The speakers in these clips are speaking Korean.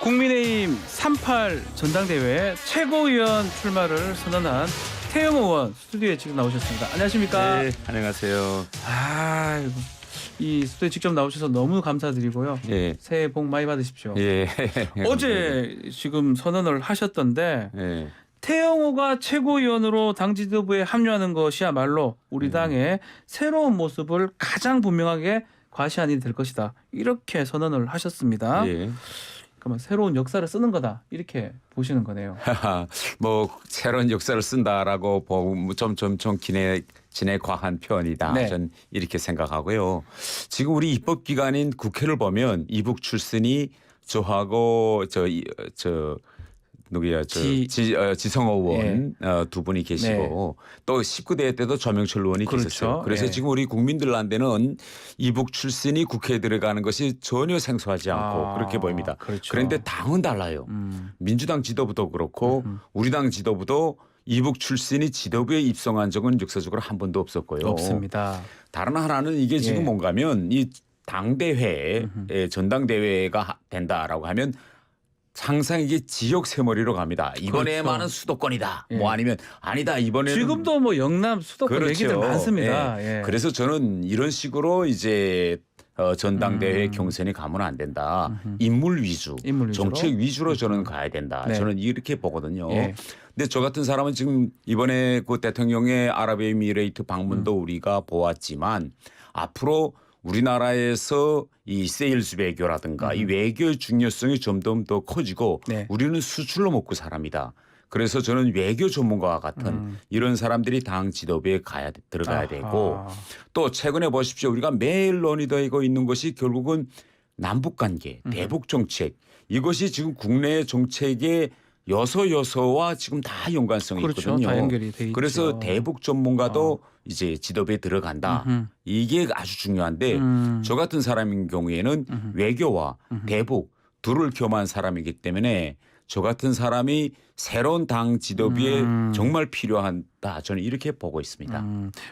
국민의힘 38 전당대회 최고위원 출마를 선언한 태영 의원 스튜디오에 지금 나오셨습니다. 안녕하십니까? 네, 안녕하세요. 이 스튜디오에 직접 나오셔서 너무 감사드리고요. 예. 새해 복 많이 받으십시오. 예. 어제 지금 선언을 하셨던데 예. 태영호가 최고위원으로 당 지도부에 합류하는 것이야말로 우리 당의 새로운 모습을 가장 분명하게 과시한 일이 될 것이다. 이렇게 선언을 하셨습니다. 예. 그러면 새로운 역사를 쓰는 거다. 이렇게 보시는 거네요. 뭐 새로운 역사를 쓴다라고 보면 좀 진해 과한 표현이다. 네. 전 이렇게 생각하고요. 지금 우리 입법기관인 국회를 보면 이북 출신이 저하고 누구야 지성호 의원 두 분이 계시고 또 19대 때도 조명철 의원이 그렇죠. 계셨어요. 그래서 예. 지금 우리 국민들한테는 이북 출신이 국회에 들어가는 것이 전혀 생소하지 않고 그렇게 보입니다. 그렇죠. 그런데 당은 달라요. 민주당 지도부도 그렇고 우리 당 지도부도 이북 출신이 지도부에 입성한 적은 역사적으로 한 번도 없었고요. 없습니다. 다른 하나는 이게 지금 예. 뭔가면 이 당대회 전당대회가 된다라고 하면 항상 이게 지역 세머리로 갑니다. 이번에만은 그렇죠. 수도권이다. 예. 뭐 아니면 아니다. 이번에는 지금도 뭐 영남 수도권 그렇죠. 얘기들 많습니다. 예. 예. 그래서 저는 이런 식으로 이제 전당대회 경선이 가면 안 된다. 인물 위주, 인물 위주로? 정책 위주로 저는 가야 된다. 네. 저는 이렇게 보거든요. 예. 근데 저 같은 사람은 지금 이번에 그 대통령의 아랍에미레이트 방문도 우리가 보았지만 앞으로 우리나라에서 이 세일즈 외교라든가 이 외교의 중요성이 점점 더 커지고 네. 우리는 수출로 먹고 사람이다. 그래서 저는 외교 전문가와 같은 이런 사람들이 당 지도부에 들어가야 되고 또 최근에 보십시오. 우리가 매일 논의되고 있는 것이 결국은 남북 관계, 대북 정책 이것이 지금 국내 정책의 여서와 지금 다 연관성이 그렇죠. 있거든요. 다 연결이 돼 있죠. 그래서 대북 전문가도 이제 지도부에 들어간다. 이게 아주 중요한데 저 같은 사람인 경우에는 외교와 대북 둘을 겸한 사람이기 때문에 저 같은 사람이 새로운 당 지도부에 정말 필요하다. 저는 이렇게 보고 있습니다.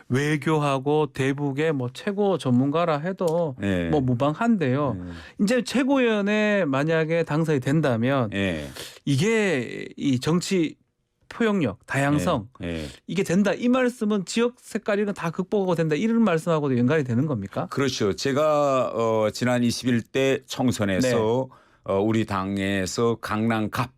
외교하고 대북의 뭐 최고 전문가라 해도 네. 뭐 무방한데요. 이제 최고위원에 만약에 당선이 된다면 예. 이게 이 정치 포용력, 다양성 예. 이게 된다. 이 말씀은 지역 색깔 이런 다 극복하고 된다. 이런 말씀하고도 연관이 되는 겁니까? 그렇죠. 제가 지난 21대 총선에서 우리 당에서 강남갑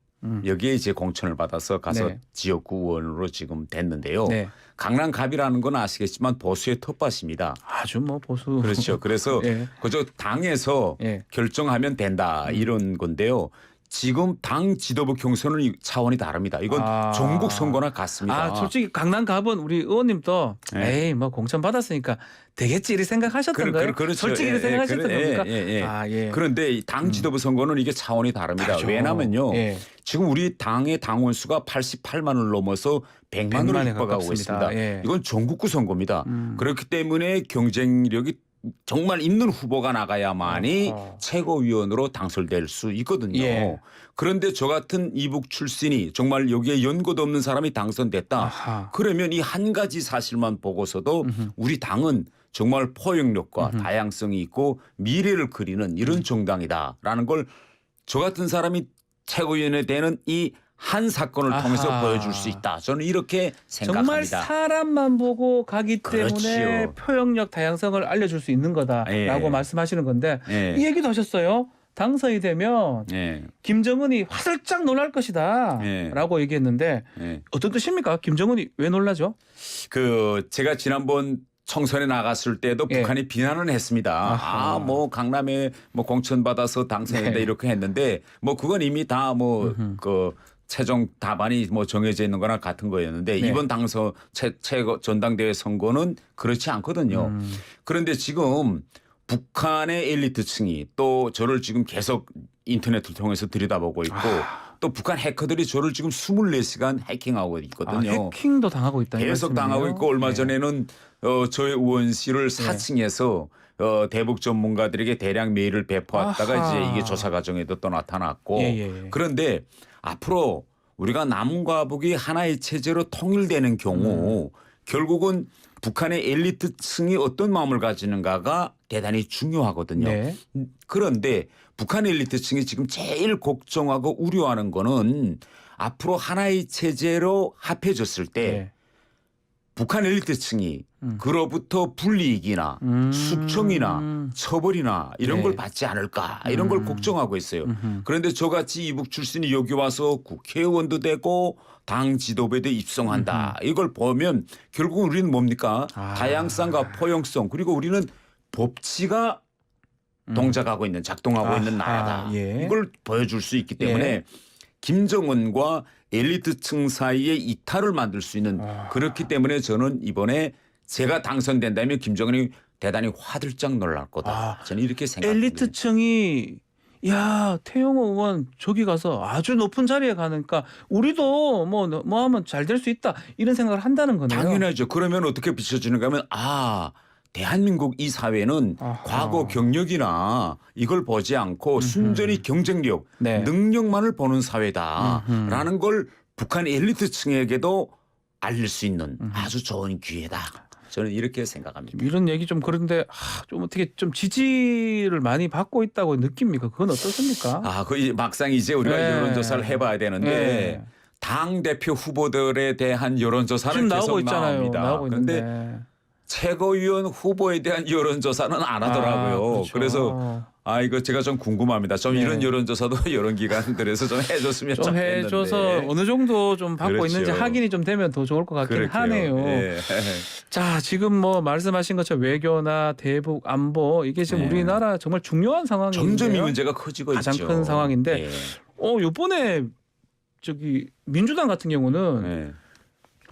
여기에 이제 공천을 받아서 가서 네. 지역구 의원으로 지금 됐는데요. 네. 강남갑이라는 건 아시겠지만 보수의 텃밭입니다. 아주 뭐 보수. 그렇죠. 그래서 예. 그저 당에서 예. 결정하면 결정하면 된다 이런 건데요. 지금 당 지도부 경선은 차원이 다릅니다. 이건 전국 선거나 같습니다. 솔직히 강남 갑은 우리 의원님도 네. 에이 뭐 공천 받았으니까 되겠지 이렇게 생각하셨던 거예요? 그렇죠. 솔직히 이렇게 생각하셨던 겁니까? 예. 그런데 이 당 지도부 선거는 이게 차원이 다릅니다. 다르죠. 왜냐면요. 예. 지금 우리 당의 당원 수가 88만을 넘어서 100만으로 100만에 육박하고 가깝습니다. 있습니다. 예. 이건 전국구 선거입니다. 그렇기 때문에 경쟁력이 정말 있는 후보가 나가야만이 최고위원으로 당선될 수 있거든요. 예. 그런데 저 같은 이북 출신이 정말 여기에 연고도 없는 사람이 당선됐다. 아하. 그러면 이 한 가지 사실만 보고서도 우리 당은 정말 포용력과 다양성이 있고 미래를 그리는 이런 정당이다라는 걸 저 같은 사람이 최고위원에 되는 이 한 사건을 통해서 아하. 보여줄 수 있다. 저는 이렇게 정말 생각합니다. 사람만 보고 가기 때문에 그렇지요. 표현력 다양성을 알려줄 수 있는 거다라고 예. 말씀하시는 건데 예. 이 얘기도 하셨어요. 당선이 되면 예. 김정은이 화들짝 놀랄 것이다 예. 라고 얘기했는데 예. 어떤 뜻입니까? 김정은이 왜 놀라죠? 제가 지난번 총선에 나갔을 때도 예. 북한이 비난을 했습니다. 아하. 뭐 강남에 뭐 공천 받아서 당선했다 네. 이렇게 했는데 뭐 그건 이미 다 뭐 그 최종 답안이 뭐 정해져 있는 거나 같은 거였는데 네. 이번 당선 최고 전당대회 선거는 그렇지 않거든요. 그런데 지금 북한의 엘리트층이 또 저를 지금 계속 인터넷을 통해서 들여다보고 있고 또 북한 해커들이 저를 지금 24시간 해킹하고 있거든요. 해킹도 당하고 있다. 계속 당하고 있고 얼마 전에는 저의 의원실을 4층에서 대북 전문가들에게 대량 메일을 배포했다가 아하. 이제 이게 조사 과정에도 또 나타났고 예. 그런데 앞으로 우리가 남과 북이 하나의 체제로 통일되는 경우 결국은 북한의 엘리트층이 어떤 마음을 가지는가가 대단히 중요하거든요. 네. 그런데 북한 엘리트층이 지금 제일 걱정하고 우려하는 거는 앞으로 하나의 체제로 합해졌을 때 네. 북한 엘리트층이 그로부터 불이익이나 숙청이나 처벌이나 이런 네. 걸 받지 않을까 이런 걸 걱정하고 있어요. 그런데 저같이 이북 출신이 여기 와서 국회의원도 되고 당 지도부에도 입성한다. 이걸 보면 결국은 우리는 뭡니까? 다양성과 포용성 그리고 우리는 법치가 동작하고 있는 작동하고 있는 나라다. 예. 이걸 보여줄 수 있기 때문에 예. 김정은과 엘리트층 사이에 이탈을 만들 수 있는 그렇기 때문에 저는 이번에 제가 당선된다면 김정은이 대단히 화들짝 놀랄 거다. 저는 이렇게 생각합니다. 엘리트층이 야 태영호 의원 저기 가서 아주 높은 자리에 가니까 우리도 뭐 하면 잘 될 수 있다 이런 생각을 한다는 거네요. 당연하죠. 그러면 어떻게 비춰지는가 하면 대한민국 이 사회는 과거 경력이나 이걸 보지 않고 순전히 경쟁력, 네. 능력만을 보는 사회다라는 걸 북한 엘리트층에게도 알릴 수 있는 아주 좋은 기회다. 저는 이렇게 생각합니다. 이런 얘기 좀 그런데 좀 어떻게 좀 지지를 많이 받고 있다고 느낍니까? 그건 어떻습니까? 그 막상 이제 우리가 네. 여론조사를 해봐야 되는데 네. 당 대표 후보들에 대한 여론조사는 지금 계속 나오고 있잖아요. 나옵니다. 나오고 그런데 있는데. 최고위원 후보에 대한 여론조사는 안 하더라고요. 그렇죠. 그래서 이거 제가 좀 궁금합니다. 좀 네. 이런 여론조사도 여론 기관들에서 좀 해줬으면 좀 좋겠는데. 해줘서 어느 정도 좀 받고 그렇죠. 있는지 확인이 좀 되면 더 좋을 것 같긴 그렇게요. 하네요. 예. 자, 지금 뭐 말씀하신 것처럼 외교나 대북 안보 이게 지금 네. 우리나라 정말 중요한 상황인데요. 점점 이 문제가 커지고 가장 있죠. 큰 상황인데 예. 요번에 저기 민주당 같은 경우는 예.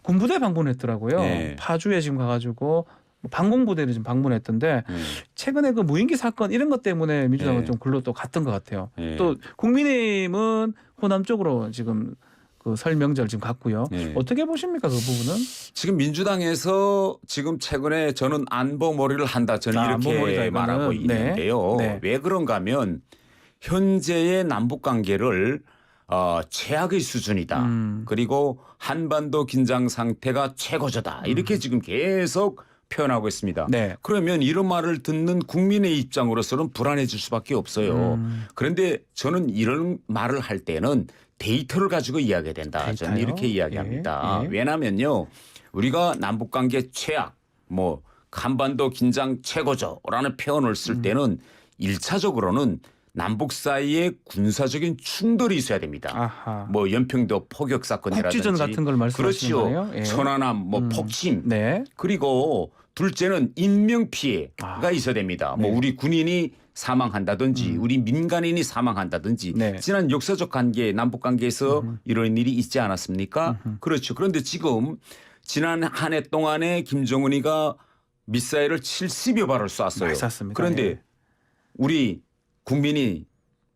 군부대 방문했더라고요. 네. 파주에 지금 가가지고 방공부대를 지금 방문했던데 예. 최근에 그 무인기 사건 이런 것 때문에 민주당은 네. 좀 글로 또 갔던 것 같아요. 네. 또 국민의힘은 호남 쪽으로 지금 그 설 명절 지금 갔고요. 네. 어떻게 보십니까 그 부분은? 지금 민주당에서 지금 최근에 저는 안보몰이를 한다. 저는 안보몰이다, 이렇게 이거는. 말하고 있는데요. 네. 왜 그런가 하면 현재의 남북관계를 최악의 수준이다. 그리고 한반도 긴장 상태가 최고조다. 이렇게 지금 계속 표현하고 있습니다. 네. 그러면 이런 말을 듣는 국민의 입장으로서는 불안해질 수밖에 없어요. 그런데 저는 이런 말을 할 때는 데이터를 가지고 이야기해야 된다. 저는 데이터요? 이렇게 이야기합니다. 예, 예. 왜냐하면요. 우리가 남북관계 최악, 한반도 긴장 최고조라는 표현을 쓸 때는 1차적으로는 남북 사이에 군사적인 충돌이 있어야 됩니다. 아하. 연평도 포격 사건이라든지 국지전 같은 걸 말씀하시는 그렇죠. 거예요? 예. 천안함 폭침 네. 그리고 둘째는 인명 피해가 있어야 됩니다. 네. 우리 군인이 사망한다든지 우리 민간인이 사망한다든지 네. 지난 역사적 관계 남북 관계에서 이런 일이 있지 않았습니까? 그렇죠. 그런데 지금 지난 한 해 동안에 김정은이가 미사일을 70여 발을 쐈어요. 많이 쐈습니다. 그런데 예. 우리 국민이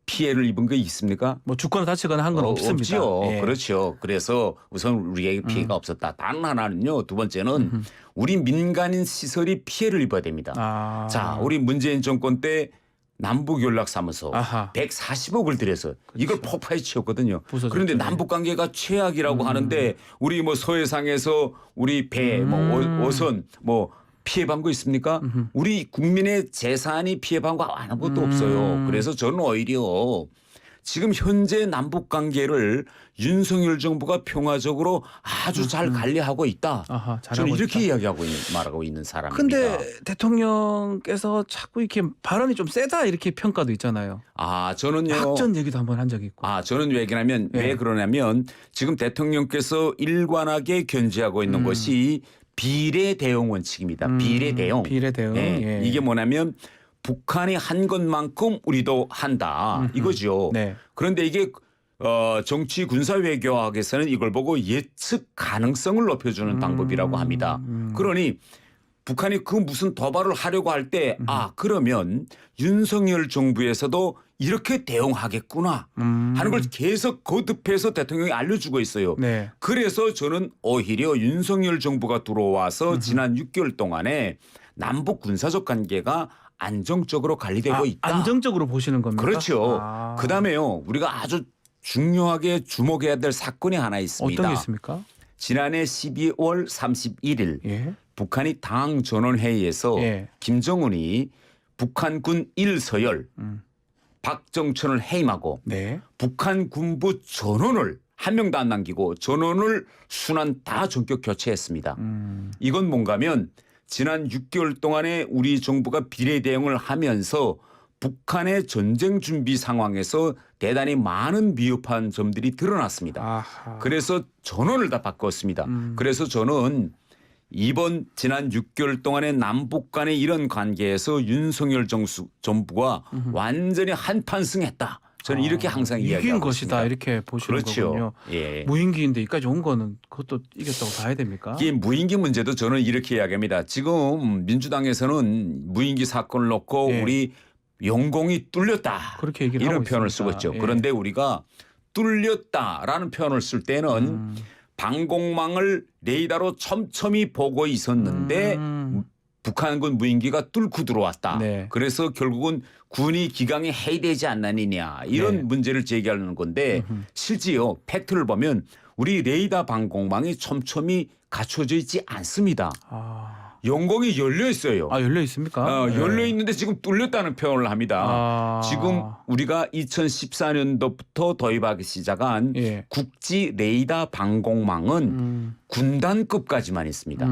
피해를 입은 게 있습니까? 뭐 죽거나 다치거나 한 건 없습니다. 없지요. 예. 그렇죠. 그래서 우선 우리에게 피해가 없었다. 다른 하나는요. 두 번째는 우리 민간인 시설이 피해를 입어야 됩니다. 자, 우리 문재인 정권 때 남북연락사무소 아하. 140억을 들여서 이걸 폭파해 치웠거든요. 부서졌죠. 그런데 남북관계가 최악이라고 하는데 우리 서해상에서 우리 배, 어선, 피해본 거 있습니까? 우리 국민의 재산이 피해본 거 아무것도 없어요. 그래서 저는 오히려 지금 현재 남북 관계를 윤석열 정부가 평화적으로 아주 잘 관리하고 있다. 아하, 저는 잘하고 이렇게 있다. 이야기하고 말하고 있는 사람입니다. 근데 대통령께서 자꾸 이렇게 발언이 좀 세다 이렇게 평가도 있잖아요. 저는요. 확전 얘기도 한번 한 적이 있고. 저는 왜 그러냐면 예. 왜 그러냐면 지금 대통령께서 일관하게 견지하고 있는 것이 비례 대응 원칙입니다. 비례 대응. 비례 대응. 예. 이게 뭐냐면 북한이 한 것만큼 우리도 한다 이거죠. 네. 그런데 이게 정치 군사 외교학에서는 이걸 보고 예측 가능성을 높여주는 방법이라고 합니다. 그러니 북한이 그 무슨 도발을 하려고 할 때 그러면 윤석열 정부에서도 이렇게 대응하겠구나 하는 걸 계속 거듭해서 대통령이 알려주고 있어요. 네. 그래서 저는 오히려 윤석열 정부가 들어와서 지난 6개월 동안에 남북 군사적 관계가 안정적으로 관리되고 있다. 안정적으로 보시는 겁니까? 그렇죠. 그다음에요. 우리가 아주 중요하게 주목해야 될 사건이 하나 있습니다. 어떤 게 있습니까? 지난해 12월 31일 예. 북한이 당 전원 회의에서 예. 김정은이 북한군 1서열 박정천을 해임하고 네. 북한 군부 전원을 한 명도 안 남기고 전원을 순환 다 전격 교체했습니다. 이건 뭔가면 지난 6개월 동안에 우리 정부가 비례 대응을 하면서 북한의 전쟁 준비 상황에서 대단히 많은 미흡한 점들이 드러났습니다. 아하. 그래서 전원을 다 바꿨습니다. 그래서 저는 이번 지난 6개월 동안의 남북 간의 이런 관계에서 윤석열 정부가 완전히 한판승했다. 저는 이렇게 항상 이긴 이야기하고 것이다 있습니다. 이렇게 보시는 그렇죠. 거군요. 예. 무인기인데 이까지 온 거는 그것도 이겼다고 봐야 됩니까? 이 무인기 문제도 저는 이렇게 이야기합니다. 지금 민주당에서는 무인기 사건을 놓고 예. 우리 영공이 뚫렸다. 그렇게 얘기를 이런 하고 표현을 있습니다. 쓰고 있죠. 예. 그런데 우리가 뚫렸다라는 표현을 쓸 때는 방공망을 레이더로 촘촘히 보고 있었는데 북한군 무인기가 뚫고 들어왔다. 네. 그래서 결국은 군이 기강이 해이되지 않느냐 이런 네. 문제를 제기하는 건데 실제요 팩트를 보면 우리 레이더 방공망이 촘촘히 갖춰져 있지 않습니다. 아, 영공이 열려 있어요. 열려 있습니까? 네. 열려 있는데 지금 뚫렸다는 표현을 합니다. 지금 우리가 2014년도부터 도입하기 시작한 예. 국지 레이더 방공망은 군단급까지만 있습니다.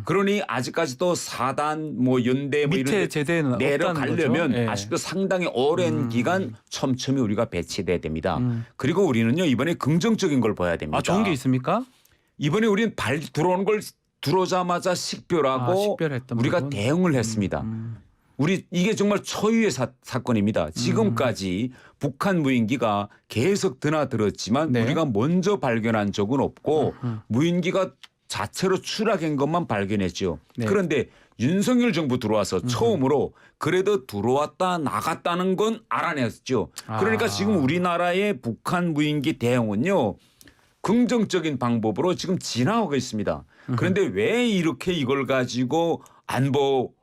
그러니 아직까지도 4단 뭐 연대 뭐 밑에 이런 데 제대는 내려가려면 없다는 거죠? 예. 아직도 상당히 오랜 기간 촘촘히 우리가 배치돼야 됩니다. 그리고 우리는요 이번에 긍정적인 걸 봐야 됩니다. 좋은 게 있습니까? 이번에 우리는 발 들어오는 걸 들어오자마자 식별하고 식별했던 우리가 부분? 대응을 했습니다. 우리 이게 정말 초유의 사건입니다. 지금까지 북한 무인기가 계속 드나들었지만 네. 우리가 먼저 발견한 적은 없고 무인기가 자체로 추락한 것만 발견했죠. 네. 그런데 윤석열 정부 들어와서 처음으로 그래도 들어왔다 나갔다는 건 알아냈죠. 그러니까 지금 우리나라의 북한 무인기 대응은요. 긍정적인 방법으로 지금 지나오고 있습니다. 그런데 왜 이렇게 이걸 가지고 안보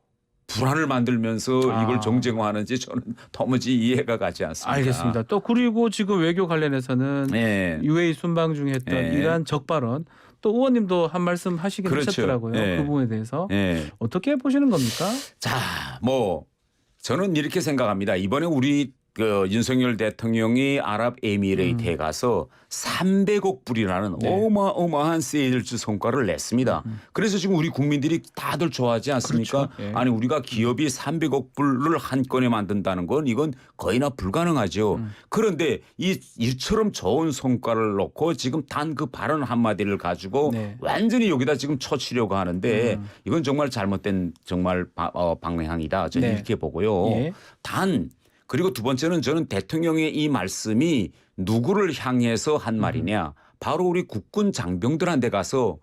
불안을 만들면서 이걸 정쟁화하는지 저는 도무지 이해가 가지 않습니다. 알겠습니다. 또 그리고 지금 외교 관련해서는 네. UAE 순방 중에 했던 네. 이란 적발언 또 의원님도 한 말씀 하시긴 그렇죠. 하셨더라고요. 네. 그 부분에 대해서 네. 어떻게 보시는 겁니까? 자, 뭐 저는 이렇게 생각합니다. 이번에 우리 윤석열 대통령이 아랍에미레이트에 가서 300억 불이라는 네. 어마어마한 세일즈 성과를 냈습니다. 그래서 지금 우리 국민들이 다들 좋아하지 않습니까? 그렇죠. 예. 아니 우리가 기업이 300억 불을 한 건에 만든다는 건 이건 거의나 불가능하죠. 그런데 이처럼 좋은 성과를 놓고 지금 단 그 발언 한마디를 가지고 네. 완전히 완전히 여기다 지금 쳐치려고 하는데 이건 정말 잘못된 정말 방향이다. 저는 네. 이렇게 보고요. 예. 그리고 두 번째는 저는 대통령의 이 말씀이 누구를 향해서 한 말이냐. 바로 우리 국군 장병들한테 가서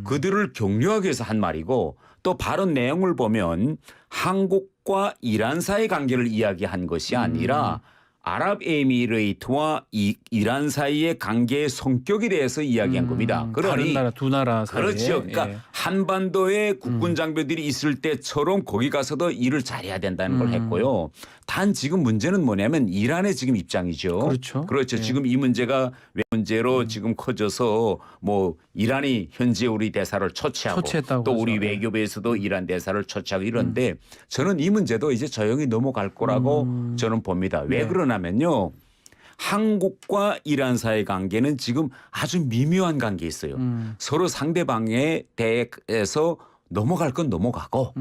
그들을 격려하기 위해서 한 말이고 또 발언 내용을 보면 한국과 이란 사이 관계를 이야기한 것이 아니라 아랍에미레이트와 이란 사이의 관계의 성격에 대해서 이야기한 겁니다. 다른 나라 두 나라 사이에. 그렇죠. 그러니까 예. 한반도에 국군 장병들이 있을 때처럼 거기 가서도 일을 잘해야 된다는 걸 했고요. 단 지금 문제는 뭐냐면 이란의 지금 입장이죠. 그렇죠. 그렇죠. 예. 지금 이 문제가 왜 문제로 지금 커져서 뭐 이란이 현재 우리 대사를 처치했다고 처치하고 또 우리 하죠. 예. 외교부에서도 이란 대사를 처치하고 이런데 저는 이 문제도 이제 조용히 넘어갈 거라고 저는 봅니다. 왜 네. 그러냐면요. 한국과 이란 사이의 관계는 지금 아주 미묘한 관계에 있어요. 서로 상대방에 대해서 넘어갈 건 넘어가고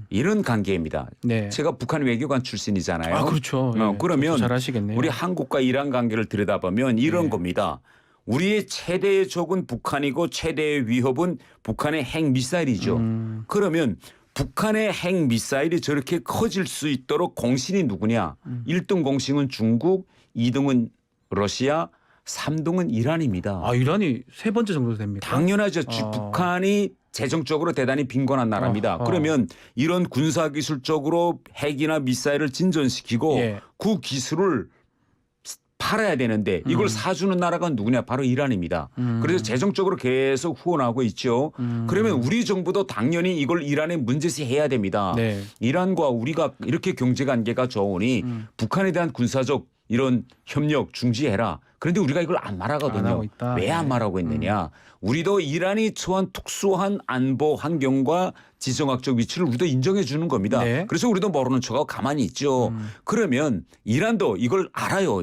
이런 관계입니다. 네. 제가 북한 외교관 출신이잖아요. 그렇죠. 예. 그러면 잘 아시겠네요. 우리 한국과 이란 관계를 들여다보면 이런 네. 겁니다. 우리의 최대의 적은 북한이고 최대의 위협은 북한의 핵미사일이죠. 그러면 북한의 핵미사일이 저렇게 커질 수 있도록 공신이 누구냐. 1등 공신은 중국, 2등은 러시아, 3등은 이란입니다. 이란이 세 번째 정도 됩니까? 당연하죠. 북한이 재정적으로 대단히 빈곤한 나라입니다. 그러면 이런 군사기술적으로 핵이나 미사일을 진전시키고 예. 그 기술을 팔아야 되는데 이걸 사주는 나라가 누구냐 바로 이란입니다. 그래서 재정적으로 계속 후원하고 있죠. 그러면 우리 정부도 당연히 이걸 이란에 문제시해야 됩니다. 네. 이란과 우리가 이렇게 경제관계가 좋으니 북한에 대한 군사적 이런 협력 중지해라. 그런데 우리가 이걸 안 안 말하거든요. 하고 있다. 왜 안 예. 말하고 있느냐. 우리도 이란이 처한 특수한 안보 환경과 지정학적 위치를 우리도 인정해 주는 겁니다. 네. 그래서 우리도 모르는 척하고 가만히 있죠. 그러면 이란도 이걸 알아요.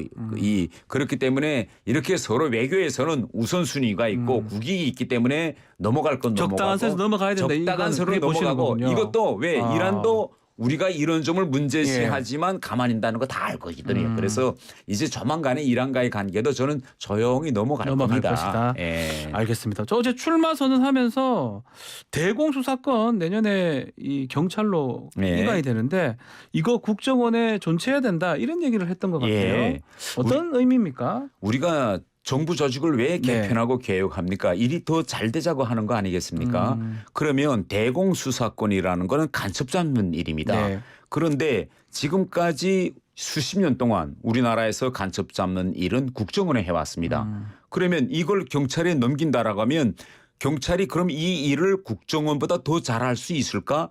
그렇기 때문에 이렇게 서로 외교에서는 우선순위가 있고 국익이 있기 때문에 넘어갈 건 적당한 선에서 넘어가고 넘어가야 된다. 적당한 이건 선으로 그렇게 보시는 넘어가고 거군요. 이것도 왜 아. 이란도 우리가 이런 점을 문제시하지만 예. 가만히 있다는 거 다 알거든요. 그래서 이제 조만간에 이란과의 관계도 저는 조용히 넘어갈 겁니다. 것이다. 예. 알겠습니다. 저 어제 출마 선언하면서 대공수사권 내년에 이 경찰로 네. 이관이 되는데 이거 국정원에 존치해야 된다 이런 얘기를 했던 것 같아요. 예. 어떤 의미입니까? 우리가 정부 조직을 왜 네. 개편하고 개혁합니까? 일이 더 잘 되자고 하는 거 아니겠습니까? 그러면 대공수사권이라는 거는 간첩 잡는 일입니다. 네. 그런데 지금까지 수십 년 동안 우리나라에서 간첩 잡는 일은 국정원에 해왔습니다. 그러면 이걸 경찰에 넘긴다라고 하면 경찰이 그럼 이 일을 국정원보다 더 잘할 수 있을까?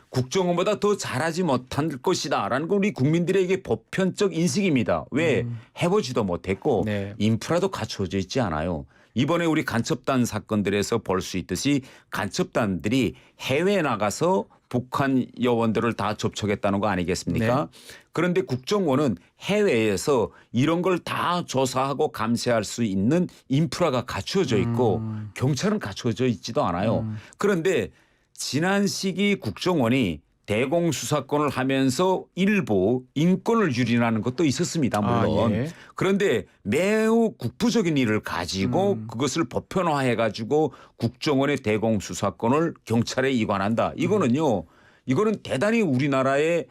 국정원보다 더 잘하지 못한 것이다라는 건 우리 국민들에게 보편적 인식입니다. 왜 해보지도 못했고 네. 인프라도 갖춰져 있지 않아요. 이번에 우리 간첩단 사건들에서 볼 수 있듯이 간첩단들이 해외에 나가서 북한 여원들을 다 접촉했다는 거 아니겠습니까? 네. 그런데 국정원은 해외에서 이런 걸 다 조사하고 감시할 수 있는 인프라가 갖추어져 있고 경찰은 갖추어져 있지도 않아요. 그런데 지난 시기 국정원이 대공수사권을 하면서 일부 인권을 유린하는 것도 있었습니다. 물론. 예. 그런데 매우 국부적인 일을 가지고 그것을 보편화해 가지고 국정원의 대공수사권을 경찰에 이관한다. 이거는요. 이거는 대단히 우리나라의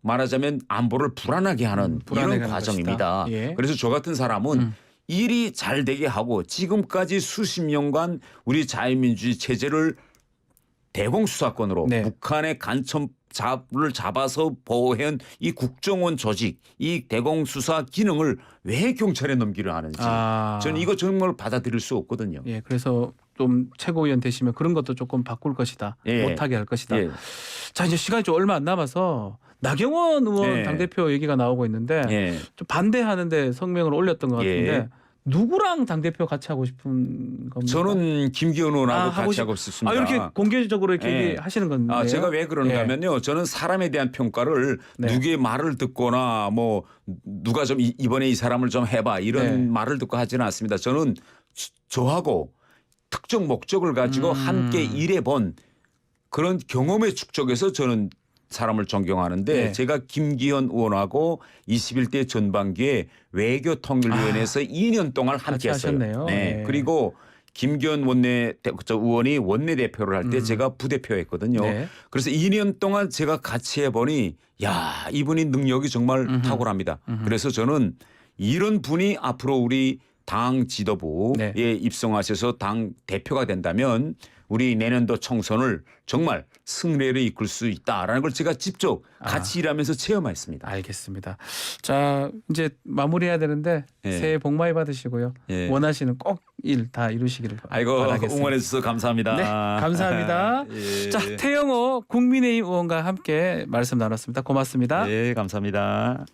말하자면 안보를 불안하게 하는 불안하게 이런 하는 과정입니다. 것이다. 예. 그래서 저 같은 사람은 일이 잘 되게 하고 지금까지 수십 년간 우리 자유민주주의 체제를 대공수사권으로 네. 북한의 간첩을 잡아서 보호해온 이 국정원 조직, 이 대공수사 기능을 왜 경찰에 넘기려 하는지 저는 이거 정말 받아들일 수 없거든요. 예, 그래서 좀 최고위원 되시면 그런 것도 조금 바꿀 것이다. 예. 못하게 할 것이다. 예. 자, 이제 시간이 좀 얼마 안 남아서 나경원 의원 예. 당대표 얘기가 나오고 있는데 예. 좀 반대하는데 성명을 올렸던 것 같은데 예. 누구랑 당대표 같이 하고 싶은 겁니까? 저는 김기현 의원하고 하고 같이 싶- 하고 싶습니다. 이렇게 공개적으로 이렇게 예. 얘기하시는 건데. 제가 왜 그런가 예. 하면요. 저는 사람에 대한 평가를 네. 누구의 말을 듣거나 뭐 누가 좀 이번에 이 사람을 좀 해봐 이런 네. 말을 듣고 하지는 않습니다. 저는 저하고 특정 목적을 가지고 함께 일해본 그런 경험의 축적에서 저는 사람을 존경하는데 네. 제가 김기현 의원하고 21대 전반기에 외교통일위원회에서 2년 동안 함께 했어요. 하셨네요. 네. 네. 그리고 김기현 의원이 원내대표를 할 때 제가 부대표였거든요. 네. 그래서 2년 동안 제가 같이 해보니 야 이분이 능력이 정말 탁월합니다. 그래서 저는 이런 분이 앞으로 우리 당 지도부에 네. 입성하셔서 당 대표가 된다면 우리 내년도 총선을 정말 승리를 이끌 수 있다라는 걸 제가 직접 같이 일하면서 체험했습니다. 알겠습니다. 자, 이제 마무리해야 되는데 예. 새해 복 많이 받으시고요. 예. 원하시는 꼭 일 다 이루시기를 아이고 바라겠습니다. 응원해 주셔서 감사합니다. 네, 감사합니다. 예. 자, 태영호 국민의힘 의원과 함께 말씀 나눴습니다. 고맙습니다. 네, 감사합니다.